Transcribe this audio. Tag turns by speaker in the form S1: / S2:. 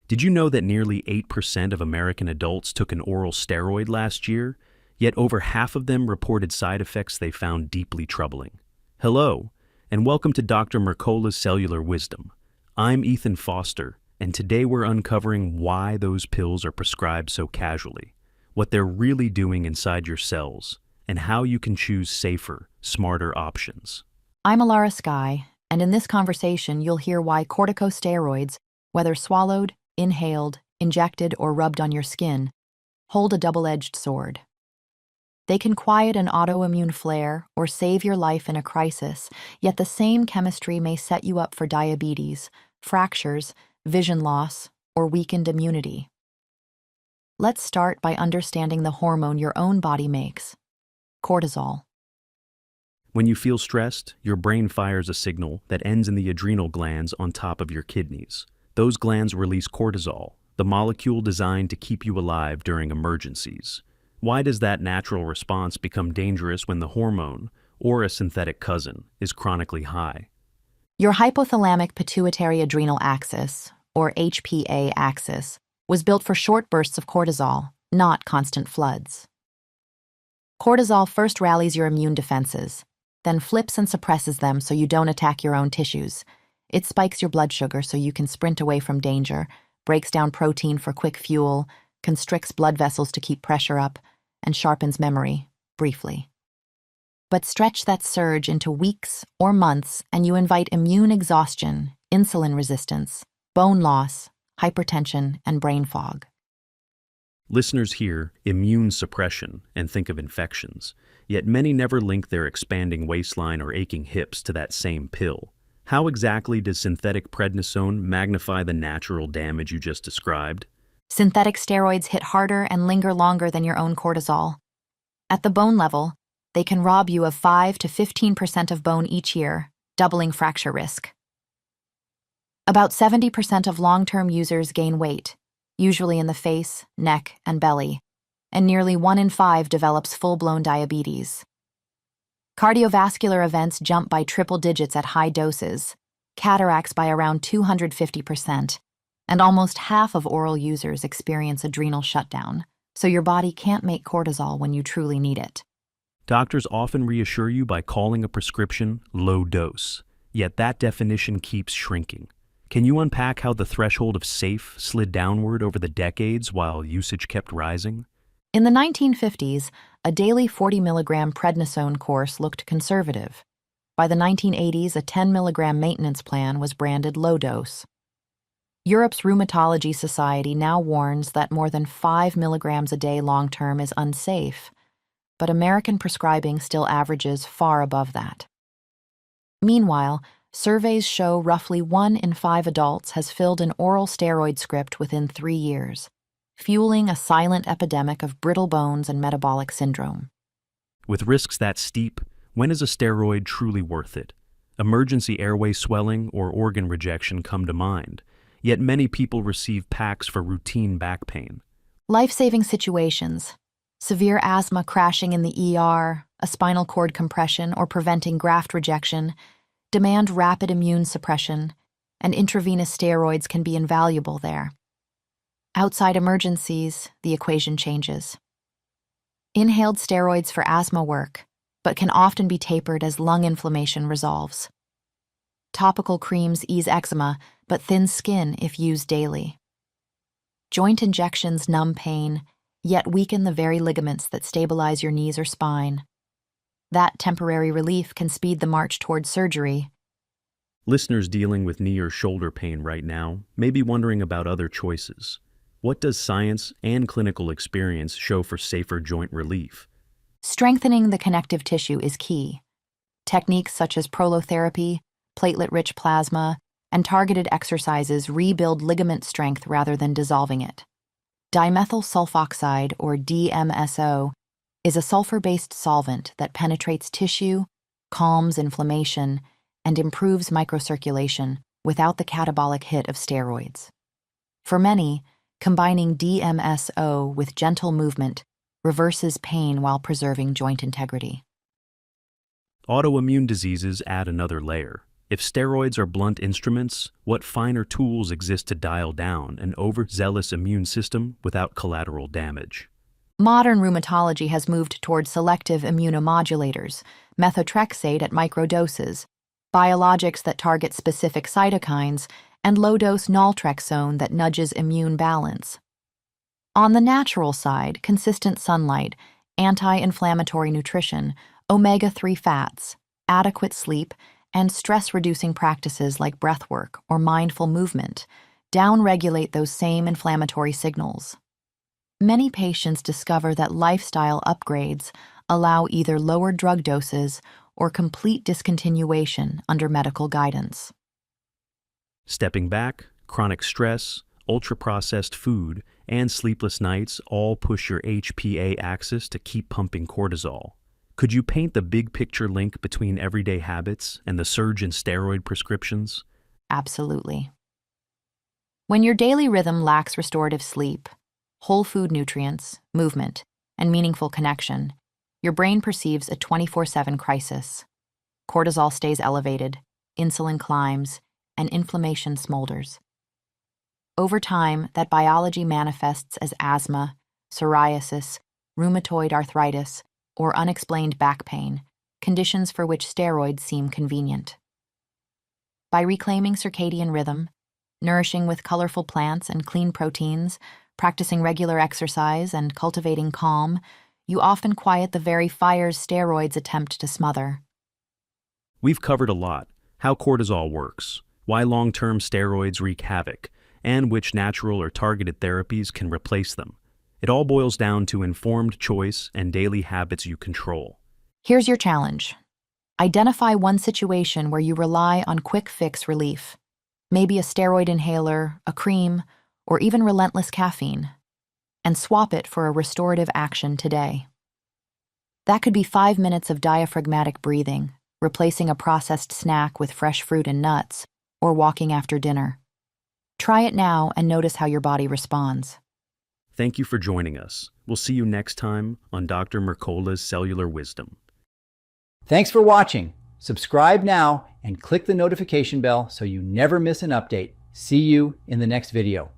S1: Did you know that nearly 8% of American adults took an oral steroid last year, yet over half of them reported side effects they found deeply troubling? Hello, and welcome to Dr. Mercola's Cellular Wisdom. I'm Ethan Foster, and today we're uncovering why those pills are prescribed so casually, what they're really doing inside your cells, and how you can choose safer, smarter options.
S2: I'm Alara Skye, and in this conversation you'll hear why corticosteroids, whether swallowed, inhaled, injected, or rubbed on your skin, hold a double-edged sword. They can quiet an autoimmune flare or save your life in a crisis, yet the same chemistry may set you up for diabetes, fractures, vision loss, or weakened immunity. Let's start by understanding the hormone your own body makes: cortisol.
S1: When you feel stressed, your brain fires a signal that ends in the adrenal glands on top of your kidneys. Those glands release cortisol, the molecule designed to keep you alive during emergencies. Why does that natural response become dangerous when the hormone, or a synthetic cousin, is chronically high?
S2: Your hypothalamic pituitary adrenal axis, or HPA axis, was built for short bursts of cortisol, not constant floods. Cortisol first rallies your immune defenses, then flips and suppresses them so you don't attack your own tissues. It spikes your blood sugar so you can sprint away from danger, breaks down protein for quick fuel, constricts blood vessels to keep pressure up, and sharpens memory, briefly. But stretch that surge into weeks or months and you invite immune exhaustion, insulin resistance, bone loss, hypertension, and brain fog.
S1: Listeners hear immune suppression and think of infections, yet many never link their expanding waistline or aching hips to that same pill. How exactly does synthetic prednisone magnify the natural damage you just described?
S2: Synthetic steroids hit harder and linger longer than your own cortisol. At the bone level, they can rob you of 5 to 15% of bone each year, doubling fracture risk. About 70% of long-term users gain weight, usually in the face, neck, and belly, and nearly 1 in 5 develops full-blown diabetes. Cardiovascular events jump by triple digits at high doses, cataracts by around 250%, and almost half of oral users experience adrenal shutdown, so your body can't make cortisol when you truly need it.
S1: Doctors often reassure you by calling a prescription low dose, yet that definition keeps shrinking. Can you unpack how the threshold of safe slid downward over the decades while usage kept rising?
S2: In the 1950s, a daily 40-milligram prednisone course looked conservative. By the 1980s, a 10-milligram maintenance plan was branded low dose. Europe's Rheumatology Society now warns that more than 5 milligrams a day long-term is unsafe, but American prescribing still averages far above that. Meanwhile, surveys show roughly 1 in 5 adults has filled an oral steroid script within 3 years, fueling a silent epidemic of brittle bones and metabolic syndrome.
S1: With risks that steep, when is a steroid truly worth it? Emergency airway swelling or organ rejection come to mind, yet many people receive packs for routine back pain.
S2: Life-saving situations, severe asthma crashing in the ER, a spinal cord compression, or preventing graft rejection, demand rapid immune suppression, and intravenous steroids can be invaluable there. Outside emergencies, the equation changes. Inhaled steroids for asthma work, but can often be tapered as lung inflammation resolves. Topical creams ease eczema, but thin skin if used daily. Joint injections numb pain, yet weaken the very ligaments that stabilize your knees or spine. That temporary relief can speed the march toward surgery.
S1: Listeners dealing with knee or shoulder pain right now may be wondering about other choices. What does science and clinical experience show for safer joint relief?
S2: Strengthening the connective tissue is key. Techniques such as prolotherapy, platelet-rich plasma, and targeted exercises rebuild ligament strength rather than dissolving it. Dimethyl sulfoxide, or DMSO, is a sulfur-based solvent that penetrates tissue, calms inflammation, and improves microcirculation without the catabolic hit of steroids. For many, combining DMSO with gentle movement reverses pain while preserving joint integrity.
S1: Autoimmune diseases add another layer. If steroids are blunt instruments, what finer tools exist to dial down an overzealous immune system without collateral damage?
S2: Modern rheumatology has moved toward selective immunomodulators, methotrexate at microdoses, biologics that target specific cytokines, and low-dose naltrexone that nudges immune balance. On the natural side, consistent sunlight, anti-inflammatory nutrition, omega-3 fats, adequate sleep, and stress-reducing practices like breathwork or mindful movement downregulate those same inflammatory signals. Many patients discover that lifestyle upgrades allow either lower drug doses or complete discontinuation under medical guidance.
S1: Stepping back, chronic stress, ultra-processed food, and sleepless nights all push your HPA axis to keep pumping cortisol. Could you paint the big picture link between everyday habits and the surge in steroid prescriptions?
S2: Absolutely. When your daily rhythm lacks restorative sleep, whole food nutrients, movement, and meaningful connection, your brain perceives a 24/7 crisis. Cortisol stays elevated, insulin climbs, and inflammation smolders. Over time, that biology manifests as asthma, psoriasis, rheumatoid arthritis, or unexplained back pain, conditions for which steroids seem convenient. By reclaiming circadian rhythm, nourishing with colorful plants and clean proteins, practicing regular exercise, and cultivating calm, you often quiet the very fires steroids attempt to smother.
S1: We've covered a lot: how cortisol works, why long-term steroids wreak havoc, and which natural or targeted therapies can replace them. It all boils down to informed choice and daily habits you control.
S2: Here's your challenge. Identify one situation where you rely on quick fix relief. Maybe a steroid inhaler, a cream, or even relentless caffeine, and swap it for a restorative action today. That could be 5 minutes of diaphragmatic breathing, replacing a processed snack with fresh fruit and nuts, or walking after dinner. Try it now and notice how your body responds.
S1: Thank you for joining us. We'll see you next time on Dr. Mercola's Cellular Wisdom.
S3: Thanks for watching. Subscribe now and click the notification bell so you never miss an update. See you in the next video.